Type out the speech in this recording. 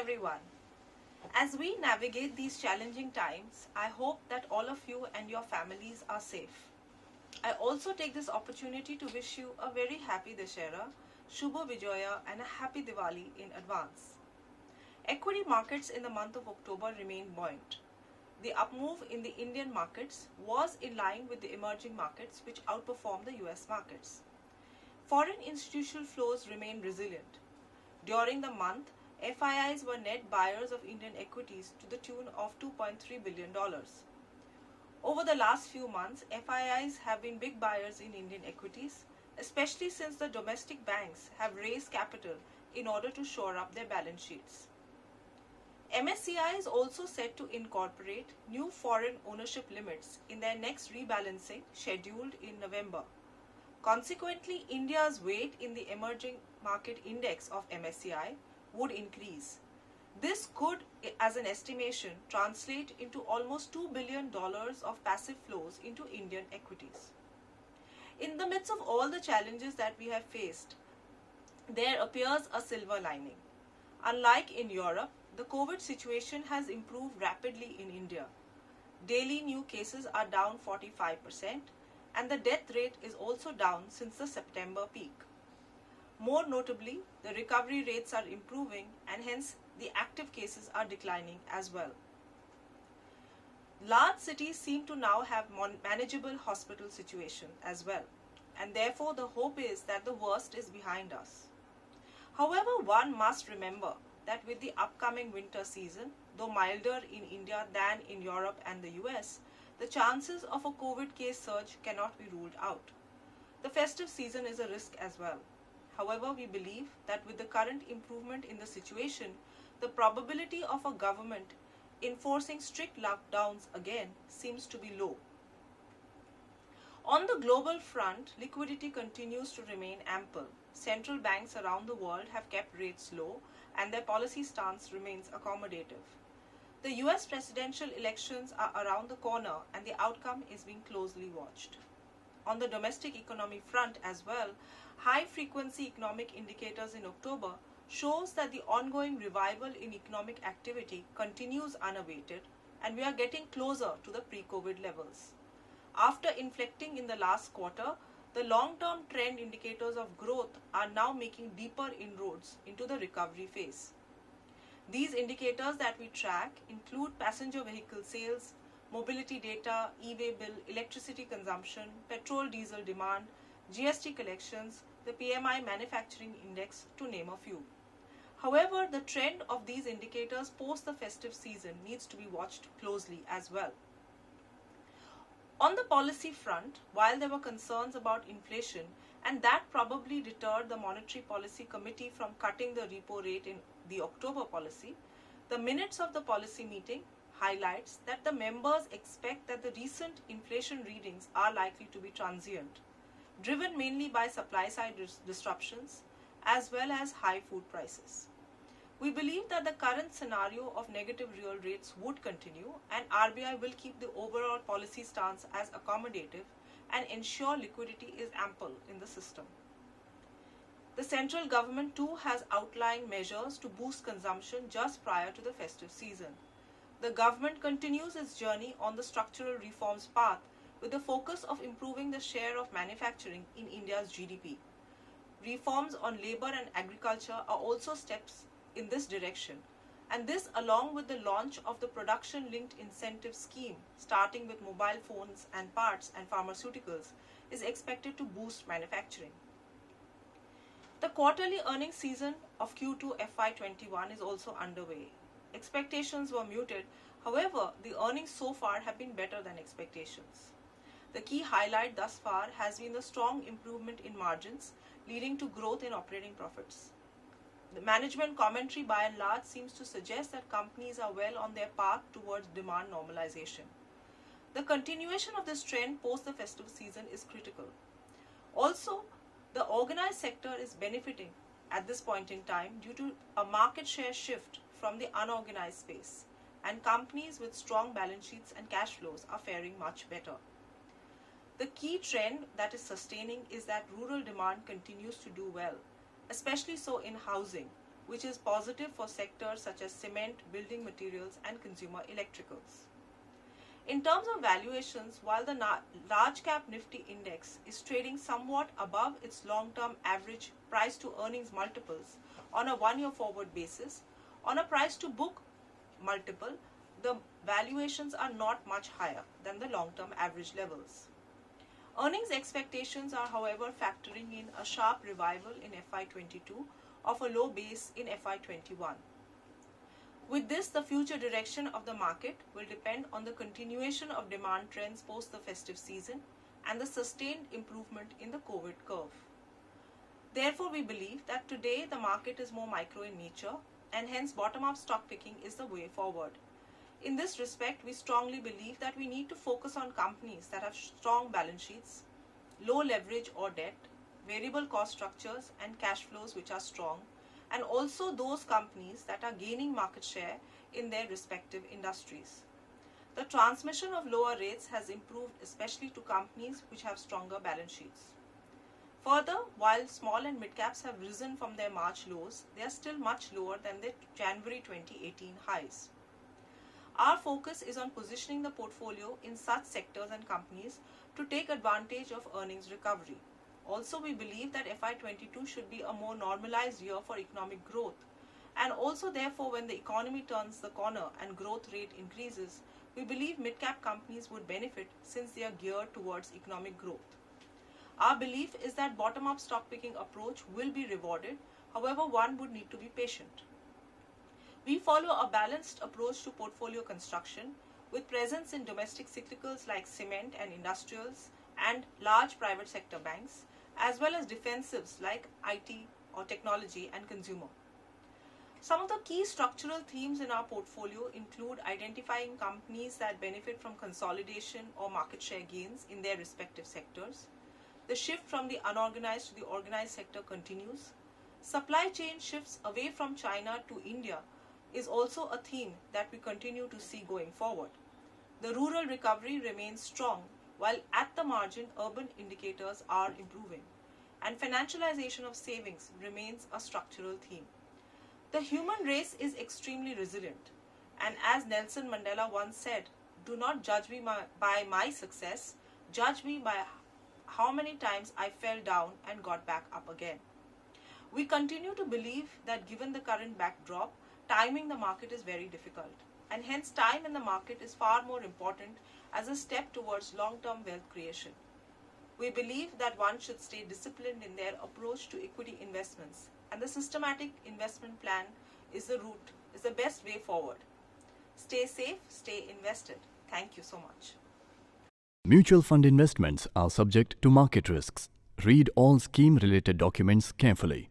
everyone. As we navigate these challenging times, I hope that all of you and your families are safe. I also take this opportunity to wish you a very happy Dashera, Shubho Vijaya and a happy Diwali in advance. Equity markets in the month of October remained buoyant. The upmove in the Indian markets was in line with the emerging markets which outperformed the US markets. Foreign institutional flows remained resilient. During the month, FIIs were net buyers of Indian equities to the tune of $2.3 billion. Over the last few months, FIIs have been big buyers in Indian equities, especially since the domestic banks have raised capital in order to shore up their balance sheets. MSCI is also set to incorporate new foreign ownership limits in their next rebalancing scheduled in November. Consequently, India's weight in the emerging market index of MSCI would increase. This could, as an estimation, translate into almost $2 billion of passive flows into Indian equities. In the midst of all the challenges that we have faced, there appears a silver lining. Unlike in Europe, the COVID situation has improved rapidly in India. Daily new cases are down 45%, and the death rate is also down since the September peak. More notably, the recovery rates are improving and hence the active cases are declining as well. Large cities seem to now have manageable hospital situation as well, and therefore the hope is that the worst is behind us. However, one must remember that with the upcoming winter season, though milder in India than in Europe and the US, the chances of a COVID case surge cannot be ruled out. The festive season is a risk as well. However, we believe that with the current improvement in the situation, the probability of a government enforcing strict lockdowns again seems to be low. On the global front, liquidity continues to remain ample. Central banks around the world have kept rates low and their policy stance remains accommodative. The US presidential elections are around the corner and the outcome is being closely watched. On the domestic economy front as well, high-frequency economic indicators in October shows that the ongoing revival in economic activity continues unabated and we are getting closer to the pre-COVID levels. After inflecting in the last quarter, the long-term trend indicators of growth are now making deeper inroads into the recovery phase. These indicators that we track include passenger vehicle sales, mobility data, e-way bill, electricity consumption, petrol-diesel demand, GST collections, the PMI manufacturing index, to name a few. However, the trend of these indicators post the festive season needs to be watched closely as well. On the policy front, while there were concerns about inflation, and that probably deterred the Monetary Policy Committee from cutting the repo rate in the October policy, the minutes of the policy meeting highlights that the members expect that the recent inflation readings are likely to be transient, driven mainly by supply-side disruptions as well as high food prices. We believe that the current scenario of negative real rates would continue and RBI will keep the overall policy stance as accommodative and ensure liquidity is ample in the system. The central government too has outlined measures to boost consumption just prior to the festive season. The government continues its journey on the structural reforms path with the focus of improving the share of manufacturing in India's GDP. Reforms on labor and agriculture are also steps in this direction, and this along with the launch of the production-linked incentive scheme starting with mobile phones and parts and pharmaceuticals is expected to boost manufacturing. The quarterly earnings season of Q2 FY21 is also underway. Expectations were muted, however, the earnings so far have been better than expectations. The key highlight thus far has been the strong improvement in margins, leading to growth in operating profits. The management commentary by and large seems to suggest that companies are well on their path towards demand normalization. The continuation of this trend post the festive season is critical. Also, the organized sector is benefiting at this point in time due to a market share shift from the unorganized space, and companies with strong balance sheets and cash flows are faring much better. The key trend that is sustaining is that rural demand continues to do well, especially so in housing, which is positive for sectors such as cement, building materials, and consumer electricals. In terms of valuations, while the large cap Nifty index is trading somewhat above its long-term average price to earnings multiples on a 1-year forward basis, on a price to book multiple, the valuations are not much higher than the long-term average levels. Earnings expectations are, however, factoring in a sharp revival in FY22 of a low base in FY21. With this, the future direction of the market will depend on the continuation of demand trends post the festive season and the sustained improvement in the COVID curve. Therefore, we believe that today the market is more micro in nature and hence bottom-up stock picking is the way forward. In this respect, we strongly believe that we need to focus on companies that have strong balance sheets, low leverage or debt, variable cost structures and cash flows which are strong, and also those companies that are gaining market share in their respective industries. The transmission of lower rates has improved especially to companies which have stronger balance sheets. Further, while small and mid caps have risen from their March lows, they are still much lower than their January 2018 highs. Our focus is on positioning the portfolio in such sectors and companies to take advantage of earnings recovery. Also, we believe that FY22 should be a more normalized year for economic growth, and also therefore when the economy turns the corner and growth rate increases, we believe mid-cap companies would benefit since they are geared towards economic growth. Our belief is that bottom-up stock picking approach will be rewarded, however one would need to be patient. We follow a balanced approach to portfolio construction with presence in domestic cyclicals like cement and industrials and large private sector banks, as well as defensives like IT or technology and consumer. Some of the key structural themes in our portfolio include identifying companies that benefit from consolidation or market share gains in their respective sectors. The shift from the unorganized to the organized sector continues. Supply chain shifts away from China to India is also a theme that we continue to see going forward. The rural recovery remains strong, while at the margin urban indicators are improving, and financialization of savings remains a structural theme. The human race is extremely resilient, and as Nelson Mandela once said, "Do not judge me by my success, judge me by how many times I fell down and got back up again." We continue to believe that given the current backdrop, timing the market is very difficult, and hence time in the market is far more important as a step towards long-term wealth creation. We believe that one should stay disciplined in their approach to equity investments, and the systematic investment plan is the best way forward. Stay safe, stay invested. Thank you so much. Mutual fund investments are subject to market risks. Read all scheme-related documents carefully.